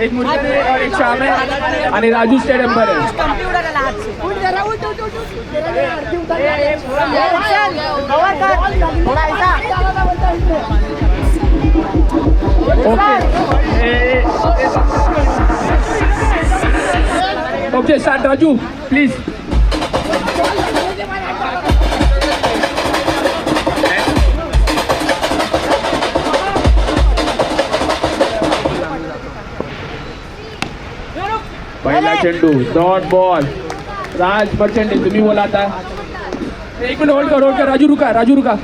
एक मुरली और एक शाम है आणि राजू स्टेडियम पर है. Okay start Raju please. पहिला चेंडू डॉट बॉल. राज मर्चंट तुम्ही बोला आता. एक मिनिट होल्ड कर राजू रुका.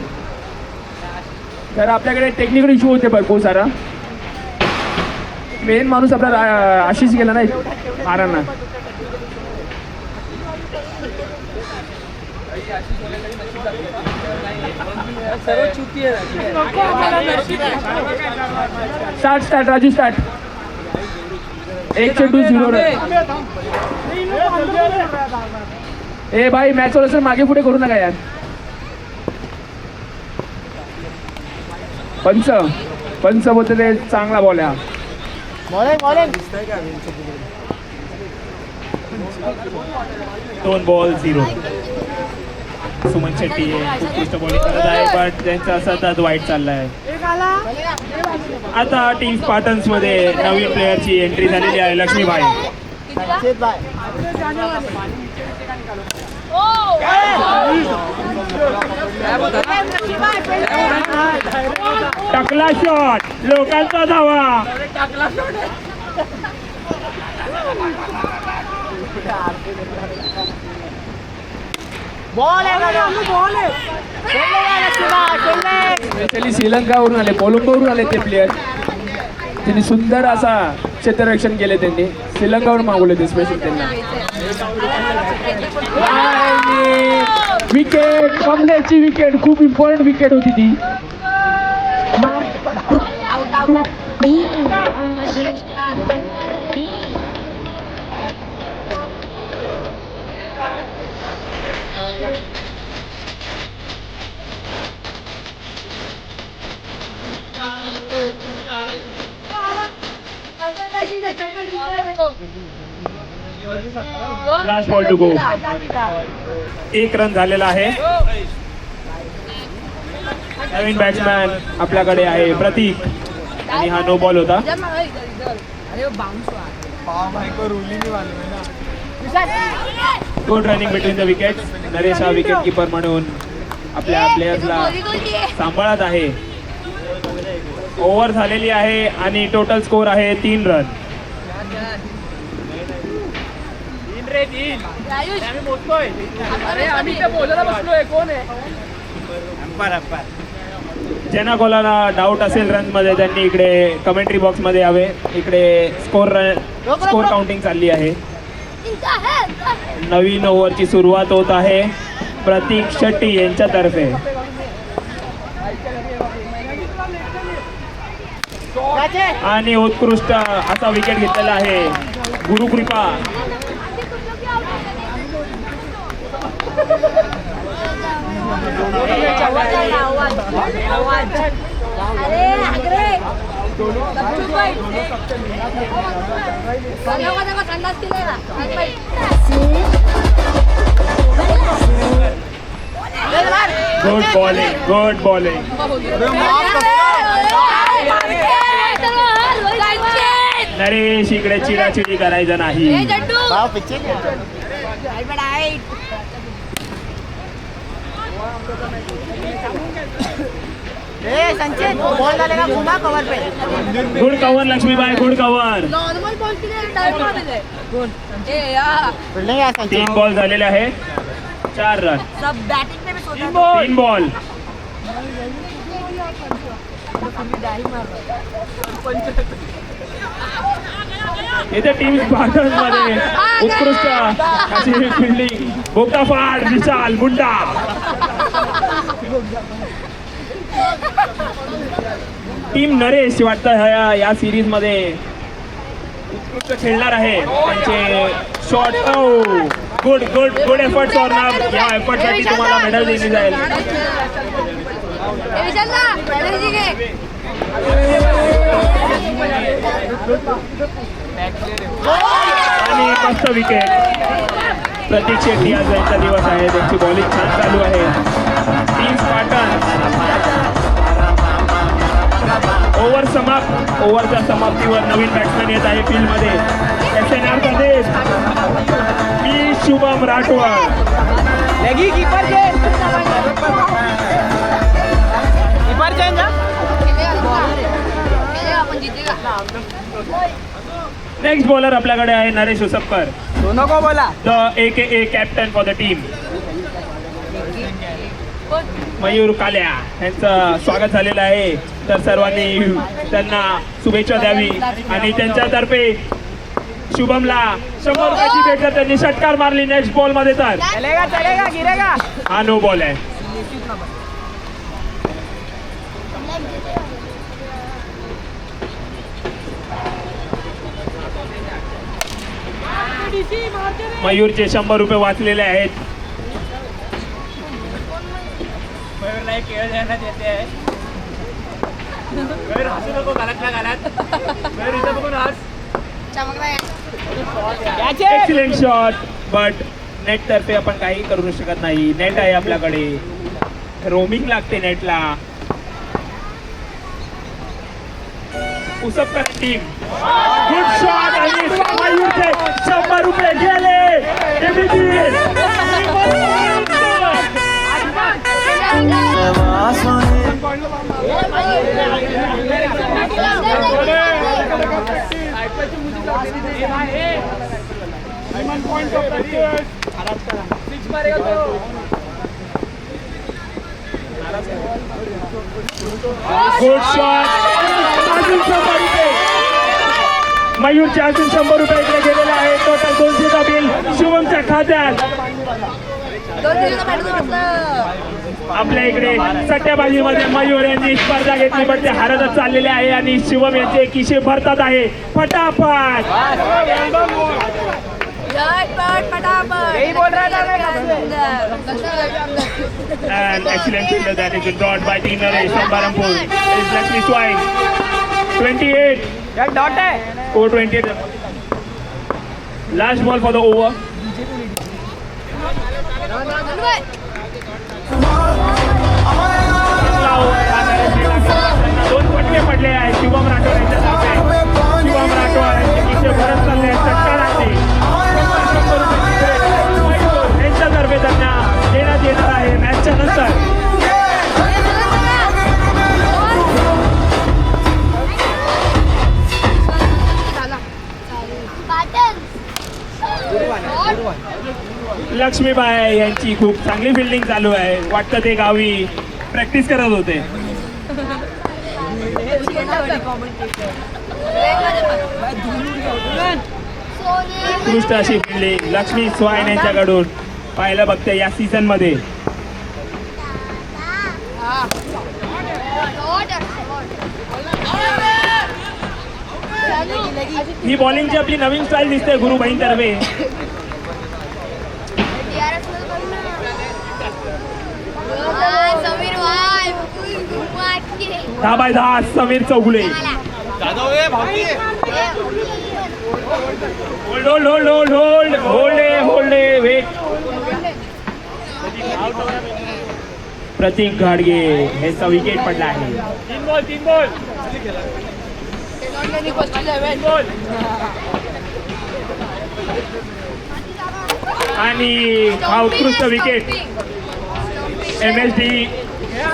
तर आपल्याकडे टेक्निकल इश्यू होते भरपूर सारा. मेन माणूस आपला आशिष गेला नाही मारांना. Start Raju start. एक चेंडू 0 रन. ए भाई मॅच चालू असेल मागे पुढे करू नका यार. पंच बोलते ते चांगला बॉल आहे. दोन बॉल 0. सुमन शेट्टी उत्कृष्ट बॉलिंग करत आहे पण त्यांचा सतत वाईट चाललाय. आता टीम स्पार्टन्स मध्ये नवीन प्लेयरची एंट्री झालेली आहे लक्ष्मीबाई. टाकला शॉट लोकांचा धावा. स्पेशली श्रीलंकावरून आले कोलंबोवरून आले ते प्लेयर. त्यांनी सुंदर असा क्षेत्ररक्षण केले. त्यांनी श्रीलंकावरून मागवले ते स्पेशल त्यांना. विकेट कमलेची विकेट खूप इम्पॉर्टंट विकेट होती ती. Last ball to go. 1 run झालेला आहे. नवीन बॅट्समॅन आपल्याकडे आहे प्रतीक आणि हा नो बॉल होता. Good running between the wicket. Naresh हा विकेट किपर म्हणून आपल्या प्लेयर्सला सांभाळत आहे. ओव्हर झालेली आहे आणि टोटल स्कोर आहे 3 रन. ज्यांना कोणाला डाऊट असेल रन मध्ये त्यांनी इकडे कमेंट्री बॉक्स मध्ये यावे. इकडे स्कोर काउंटिंग चालली आहे. नवीन ओव्हरची सुरुवात होत आहे प्रतीक शेट्टी यांच्यातर्फे. आणि उत्कृष्ट असा विकेट घेतलेला आहे गुरुकृपा. Good bowling. नरेश इकडे चिडाचिडी करायचं नाही. Good cover Lakshmibai. Good cover. 3 ball झालेले आहे. 4 रन. 3 बॉल. इथे टीम स्पार्टन्स मध्ये उत्कृष्ट अशी फिल्डिंग. बोक्ताफाड विशाल मुंडा. टीम नरेश वाटतं या सिरीज मध्ये उत्कृष्ट खेळणार आहे. त्यांचे shot good good good efforts ऑर्नर. या एफर्ट साठी तुम्हाला मेडल दिली जाईल. आणि मस्त विकेट. प्रतीक शेट्टी आज यांचा दिवस आहे, त्यांची बॉलिंग छान चालू आहे. टीम स्पार्टन ओव्हरच्या समाप्तीवर नवीन बॅट्समॅन येत आहे फील्डमध्ये. SNR प्रदेश मी शुभम राठोड. नेक्स्ट बॉलर आपल्याकडे आहे Naresh Uspakar, the AKA captain for the team. Mayur Kalya यांचं स्वागत झालेलं आहे, तर सर्वांनी त्यांना शुभेच्छा द्यावी. आणि त्यांच्यातर्फे शुभमला 100 रुपयाची भेट जर त्यांनी षटकार मारली नेक्स्ट बॉल मध्ये तर हा नो बॉल आहे. मयूरचे 100 रुपये वाचलेले आहेत. एक्सिलेंट शॉट, बट नेट तर्फे आपण काही करू शकत नाही. नेट आहे आपल्याकडे, रोमिंग लागते नेटला. उसपकर टीम गुड शॉट आणि मयूरचे 100 रुपये गेले. Good shot. मयूरचे अजून 100 रुपये इकडे गेलेले आहे. टोटल 200चा बिल शुभमच्या खात्यात. आपल्या इकडे सट्ट्याबाजीमध्ये मयूर यांनी स्पर्धा घेतली, पण ते हारतच चाललेले आहे आणि शिवम यांचे किशे भरतात आहे. फटाफट and excellent fielder that is brought by Team Naresh from Barampur. It is Lakshmi Swine. 28. Over 28. Last ball for the over. दोन पटके पडले आहेत शुभम राठोड यांच्या तर्फे. शुभम राठोड यांचे किशे भरत चालले आहेत. षटकाराचे यांच्यातर्फे त्यांना देण्यात येणार आहे मॅचच्या नंतर. लक्ष्मीबाई यांची खूप चांगली फिल्डिंग चालू आहे. वाटतं ते गावी प्रॅक्टिस करत होते. उत्कृष्ट अशी फिल्डिंग लक्ष्मी स्वाइन यांच्याकडून पाहायला बघते या सीझन मध्ये. ही बॉलिंगची आपली नवीन स्टाईल दिसते गुरुबाईं तर्फे. दहा by 10 Sameer Chougule. Hold wait. Pratik घाडगे याचा विकेट पडला आहे. 3 बॉल. आणि हा उत्कृष्ट विकेट MSD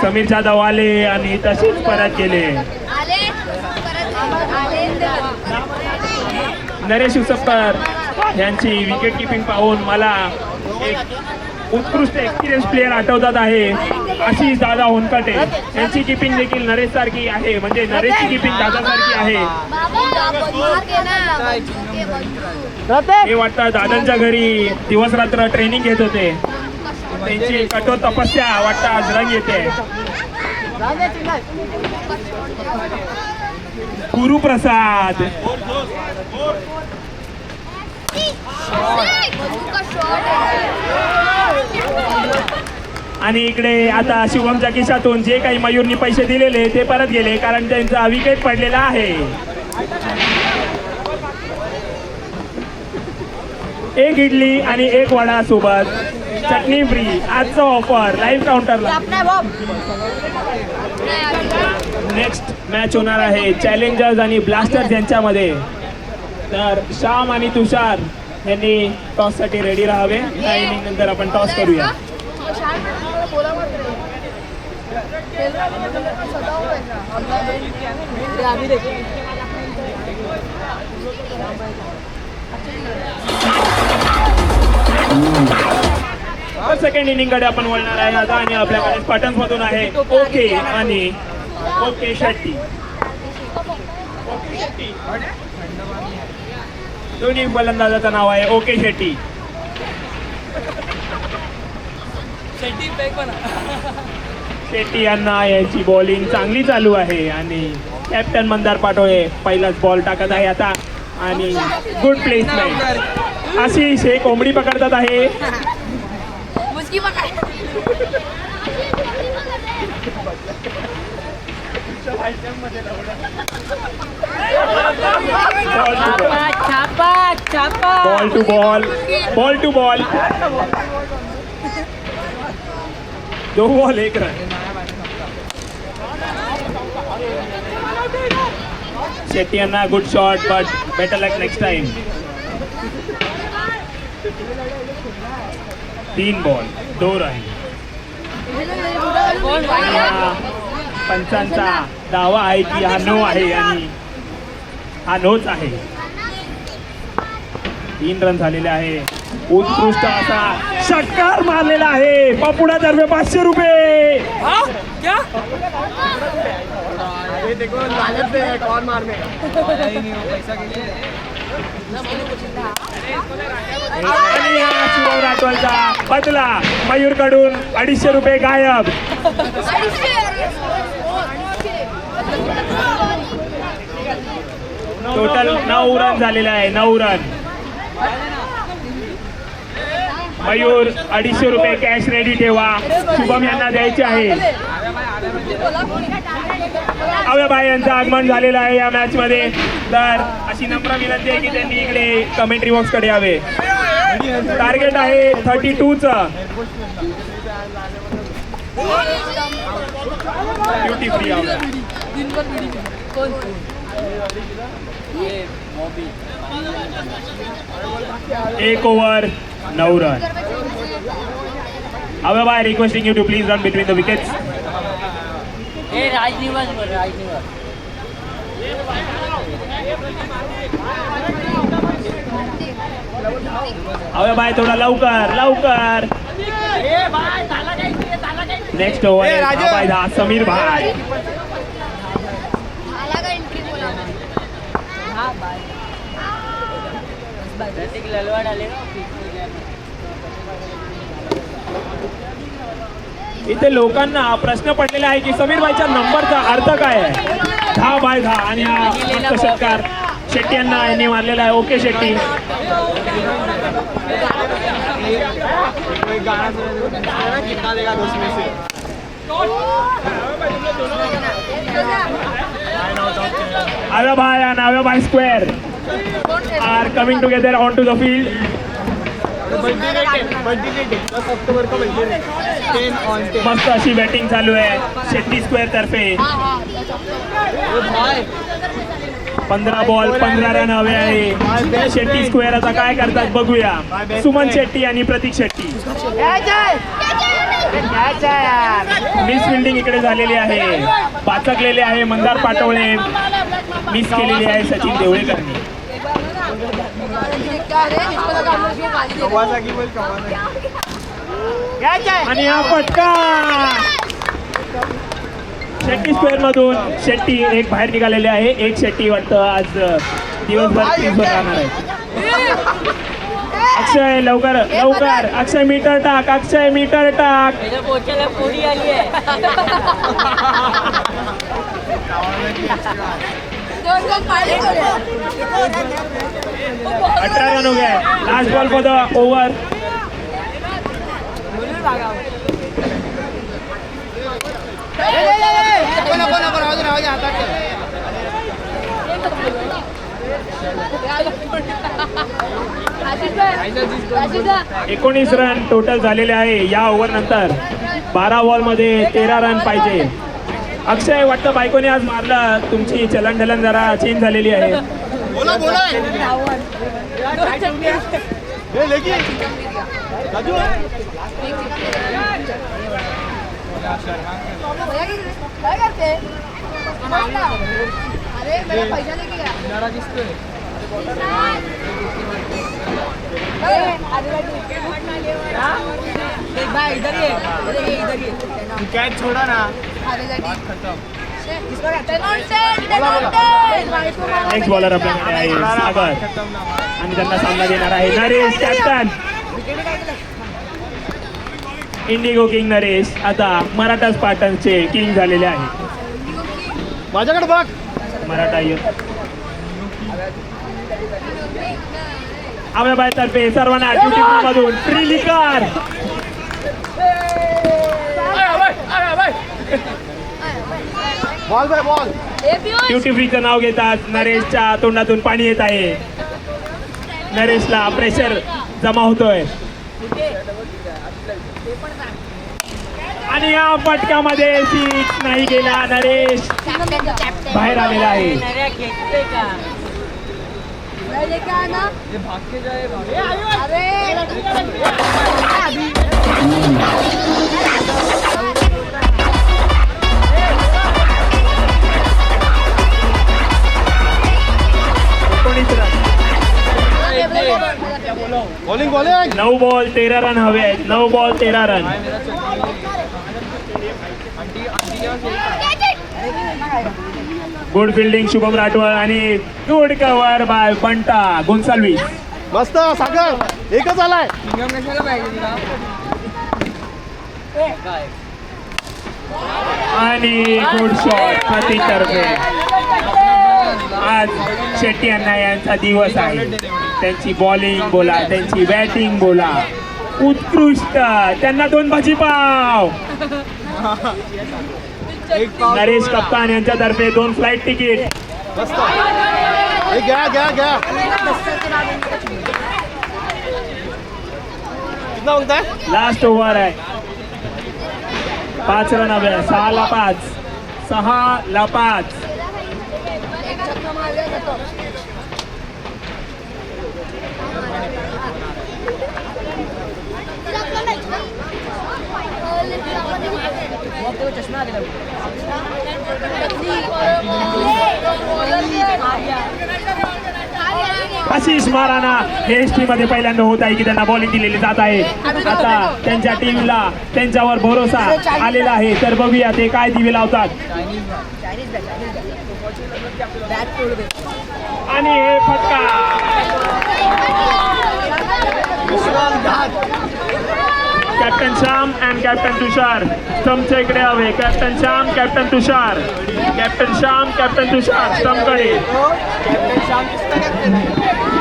समीर जाधव आले आणि तसेच परत गेले. नरेश उसपकर यांची विकेट किपिंग पाहून मला एक उत्कृष्ट एक्सपिरियन्स प्लेअर आठवतात आहे. आशिष दादा होनकटे यांची किपिंग देखील नरेश सारखी आहे, म्हणजे नरेशची किपिंग दादा सारखी आहे. हे वाटतं दादांच्या घरी दिवस रात्र ट्रेनिंग घेत होते. त्यांची कठोर तपस्या वाटतं आज रंग येते. गुरुप्रसाद आणि इकडे आता शुभमच्या खिशातून जे काही मयूरनी पैसे दिलेले ते परत गेले, कारण त्यांचा विकेट पडलेला आहे. एक इडली आणि एक वडा सोबत चटणी फ्री आजचा ऑफर लाईव्ह काउंटरला. नेक्स्ट मॅच होणार आहे चॅलेंजर्स आणि ब्लास्टर्स यांच्यामध्ये. तर श्याम आणि तुषार यांनी टॉससाठी रेडी राहावे. या इनिंग नंतर आपण टॉस करूया. सेकंड इनिंग कडे आपण वळणार आहे आता आणि आपल्याकडे पटन्स मधून आहे ओके आणि ओके शेट्टी. दोन्ही फलंदाजाचं नाव आहे ओके शेट्टी. शेट्टी यांना याची बॉलिंग चांगली चालू आहे आणि कॅप्टन मंदार पाटोळे पहिलाच बॉल टाकत आहे आता आणि गुड प्लेसमेंट. आशिष हे कोंबडी पकडतात आहे. Ball two ball ball two ball 2 ball 1 run. Shetty यांना good shot but better luck next time. 3 ball 2 run. पंचांचा दावा आहे की हा नो आहे आणि हा नोच आहे. 3 रन झालेले आहे. उत्कृष्ट असा षटकार मारलेला आहे पपुडातर्फे 500 रुपये. आणि हा शिवम राठोडचा बदला मयूर कडून 250 रुपये गायब. टोटल 9 रन झालेले आहे. 9 रन. मयूर 250 रुपये कॅश रेडी ठेवा. शुभम यांना द्यायचे आहे. अवयभाई यांचं आगमन झालेलं आहे या मॅच मध्ये. तर अशी नम्र विनंती आहे की त्यांनी इकडे कमेंट्री बॉक्स कडे यावे. टार्गेट आहे 32चं. ड्युटी फ्री आहे. 1 over 9 run. Avaybhai requesting you to please run between the wickets. Avaybhai थोडा लवकर लवकर. नेक्स्ट ओव्हर भाई धा समीर भाई. इथे लोकांना प्रश्न पडलेला आहे की समीर भाईच्या नंबरचा अर्थ काय आहे. 10/10 आणि हा फक्त षटकार शेट्टी यांनी मारलेला आहे. Okay Shetty. Avabhai and Avabhai Square are coming together onto the field. मस्त अशी बॅटिंग चालू आहे शेट्टी स्क्वेअर तर्फे. 15 बॉल 15 रन हवे आहे. शेट्टी स्क्वेअर आता काय करतात बघूया. सुमन शेट्टी आणि प्रतीक शेट्टी. मिस फिल्डिंग इकडे झालेली आहे. पाचकलेले आहे मंदार पाटोळे. मिस केलेली आहे सचिन देवळेकरनी. आणि हा फटका शेट्टी स्क्वेअर मधून शेट्टी एक बाहेर निघालेले आहे. एक शेट्टी वाटतं आज दिवसभर दिवसभर राहणार आहे. अक्षय लवकर लवकर. अक्षय मीटर टाक. अक्षय मीटर टाक. 18 रन हो गए. Last ball for the over. 19 run total झालेले आहे या ओव्हर नंतर. 12 बॉल मध्ये 13 रन पाहिजे. अक्षय, वाटतं बायकोने आज मारला, तुमची चलनढलन जरा चेंज झालेली आहे. बोला बोला हे लेगी राजू काय करते अरे मेरा पैसा लेके गया नारा दिसतोय भाई इधर ये कैच छोड़ा ना नेक्स्ट बॉलर आपल्याकडे आहे सागर आणि त्यांना सामना देणार आहे Naresh, captain Indigo king Naresh आता मराठा स्पार्टन्सचे किंग झालेले आहे. माझ्याकडे बघ मराठा आव्याबाई तर्फे सर्वांना ड्युटी मधून ट्रिलिकार बॉल बाय बॉल ड्युटी फ्रीचं नाव घेतात. नरेशच्या तोंडातून पाणी येत आहे. नरेशला प्रेशर जमा होतोय आणि या फटक्यामध्ये सिक्स नाही गेला. नरेश बाहेर आलेला आहे. बॉलिंग बॉलिंग 9 बॉल 13 रन हवे आहेत. 9 ball 13 run. Good fielding Shubham Rathod आणि good cover by Banta Gonsalves. मस्त सागर एकच आलाय आणि गुड शॉट प्रतीक तर्फे. आज शेट्टी अण्णा यांचा दिवस आहे. त्यांची बॉलिंग बोला, त्यांची बॅटिंग बोला, उत्कृष्ट. त्यांना 2 भाजीपाव. नरेश कप्तान यांच्यातर्फे 2 फ्लाईट तिकीट. मस्त हे घ्या घ्या घ्या कितना मांगताय लास्ट ओव्हर आहे. 5 रन हवे. 6 ला 5. 6 ला 5. आशिष महाराणा हे हिस्ट्रीमध्ये पहिल्यांदा होत आहे की त्यांना बॉलिंग दिलेली जात आहे. आता त्यांच्या टीमला त्यांच्यावर भरोसा आलेला आहे. तर बघूया ते काय दिवे लावतात. आणि हे फटका कॅप्टन श्याम अँड कॅप्टन तुषार स्टंपच्या इकडे हवे. कॅप्टन श्याम, कॅप्टन तुषार. कॅप्टन श्याम, कॅप्टन तुषार स्टंपकडे.